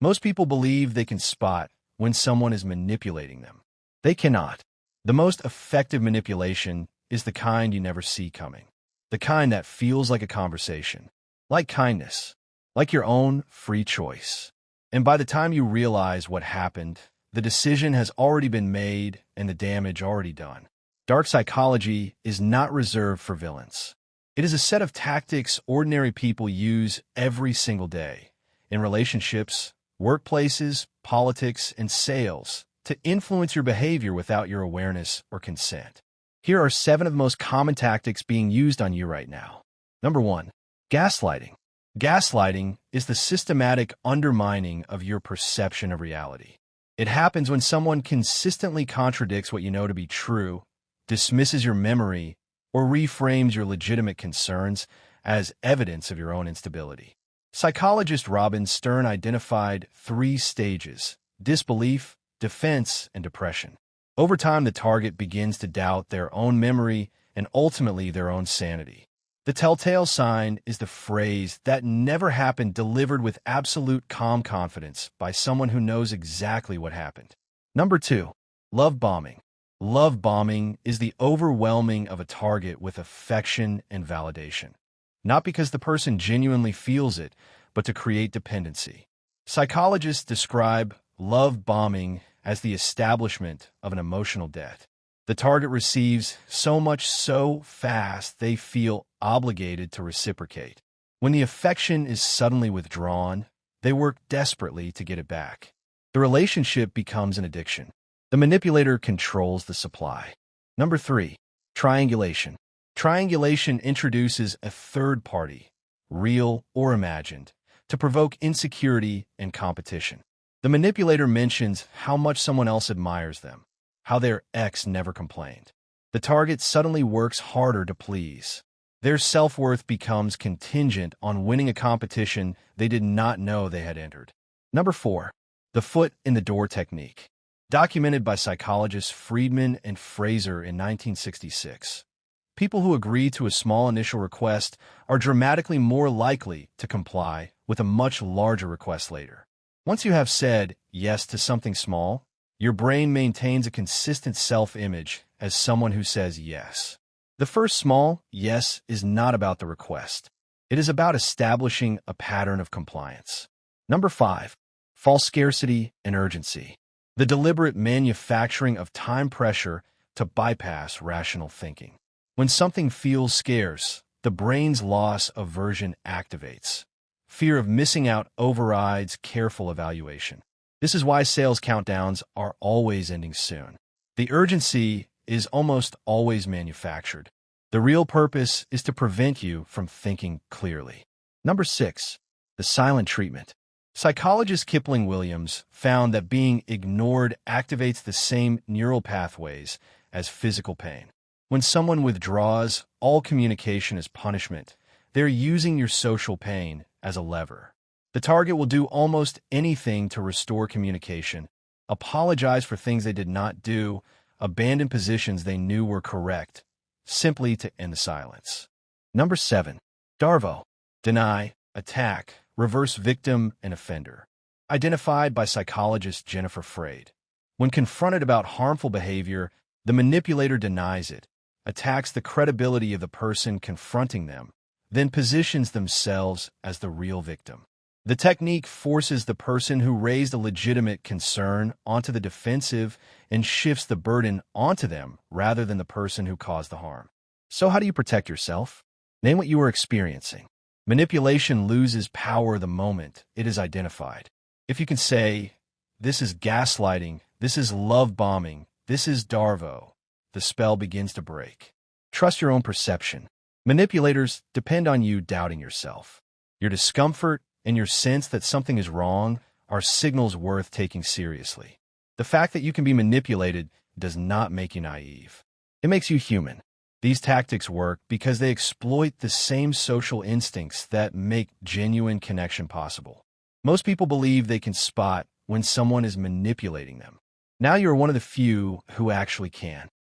Most people believe they can spot when someone is manipulating them. They cannot. The most effective manipulation is the kind you never see coming. The kind that feels like a conversation, like kindness, like your own free choice. And by the time you realize what happened, the decision has already been made and the damage already done. Dark psychology is not reserved for villains. It is a set of tactics ordinary people use every single day, in relationships, workplaces, politics, and sales, to influence your behavior without your awareness or consent. Here are 7 of the most common tactics being used on you right now. Number 1. Gaslighting. Gaslighting is the systematic undermining of your perception of reality. It happens when someone consistently contradicts what you know to be true, dismisses your memory, or reframes your legitimate concerns as evidence of your own instability. Psychologist Robin Stern identified 3 stages: disbelief, defense, and depression. Over time, the target begins to doubt their own memory and ultimately their own sanity. The telltale sign is the phrase "that never happened" delivered with absolute calm confidence by someone who knows exactly what happened. Number 2. Love bombing. Love bombing is the overwhelming of a target with affection and validation. Not because the person genuinely feels it, but to create dependency. Psychologists describe love bombing as the establishment of an emotional debt. The target receives so much so fast they feel obligated to reciprocate. When the affection is suddenly withdrawn, they work desperately to get it back. The relationship becomes an addiction. The manipulator controls the supply. Number 3. Triangulation. Triangulation introduces a third party, real or imagined, to provoke insecurity and competition. The manipulator mentions how much someone else admires them, how their ex never complained. The target suddenly works harder to please. Their self-worth becomes contingent on winning a competition they did not know they had entered. Number 4. The foot in the door technique. Documented by psychologists Freedman and Fraser in 1966. People who agree to a small initial request are dramatically more likely to comply with a much larger request later. Once you have said yes to something small, your brain maintains a consistent self-image as someone who says yes. The first small yes is not about the request. It is about establishing a pattern of compliance. Number 5. False scarcity and urgency. The deliberate manufacturing of time pressure to bypass rational thinking. When something feels scarce, the brain's loss aversion activates. Fear of missing out overrides careful evaluation. This is why sales countdowns are always ending soon. The urgency is almost always manufactured. The real purpose is to prevent you from thinking clearly. Number 6. The silent treatment. Psychologist Kipling Williams found that being ignored activates the same neural pathways as physical pain. When someone withdraws all communication as punishment, they're using your social pain as a lever. The target will do almost anything to restore communication, apologize for things they did not do, abandon positions they knew were correct, simply to end the silence. Number 7. DARVO. Deny, attack, reverse victim and offender. Identified by psychologist Jennifer Freyd. When confronted about harmful behavior, the manipulator denies it, attacks the credibility of the person confronting them, then positions themselves as the real victim. The technique forces the person who raised a legitimate concern onto the defensive and shifts the burden onto them rather than the person who caused the harm. So how do you protect yourself? Name what you are experiencing. Manipulation loses power the moment it is identified. If you can say, "This is gaslighting, this is love bombing, this is DARVO," the spell begins to break. Trust your own perception. Manipulators depend on you doubting yourself. Your discomfort and your sense that something is wrong are signals worth taking seriously. The fact that you can be manipulated does not make you naive. It makes you human. These tactics work because they exploit the same social instincts that make genuine connection possible. Most people believe they can spot when someone is manipulating them. Now you're one of the few who actually can.